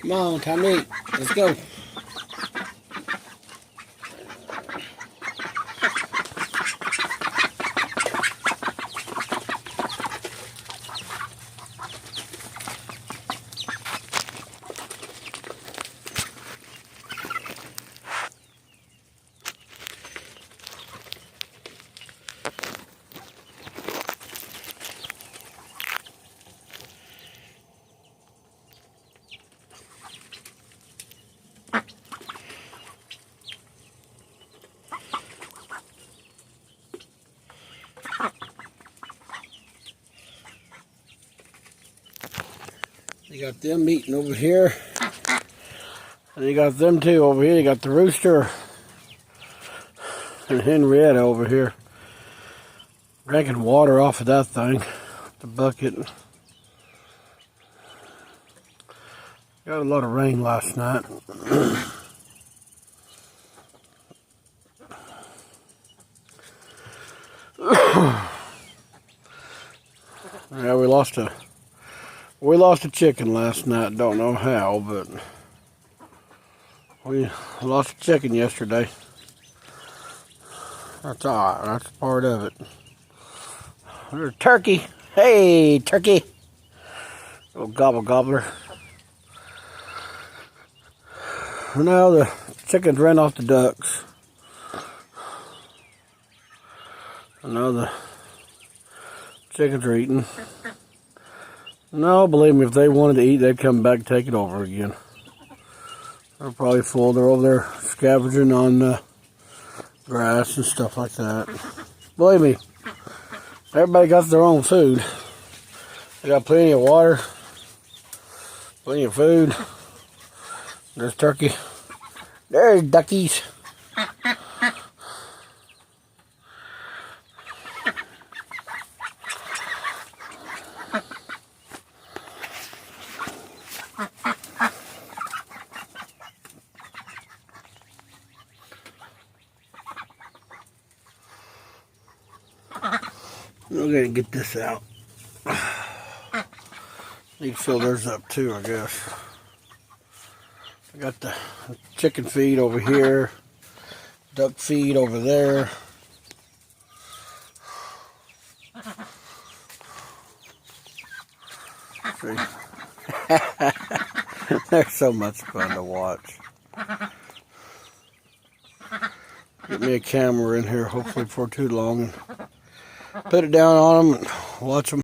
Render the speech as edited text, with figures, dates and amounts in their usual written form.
Come on, time to eat. Let's go. You got them eating over here. And you got them two over here. You got the rooster and Henrietta over here. Drinking water off of that thing. The bucket. Got a lot of rain last night. Yeah, we lost a chicken last night. Don't know how, but we lost a chicken yesterday. That's all right. That's part of it. There's a turkey. Hey, turkey. Little gobble gobbler. Now the chickens ran off the ducks. Now the chickens are eating. No, believe me, if they wanted to eat, they'd come back and take it over again. They're probably full. They're over there scavenging on grass and stuff like that. Believe me, everybody got their own food. They got plenty of water, plenty of food. There's turkey. There's duckies. We're gonna get this out. Need to fill theirs up too, I guess. I got the chicken feed over here, duck feed over there. See? They're so much fun to watch. Get me a camera in here, hopefully before too long, and put it down on them and watch them.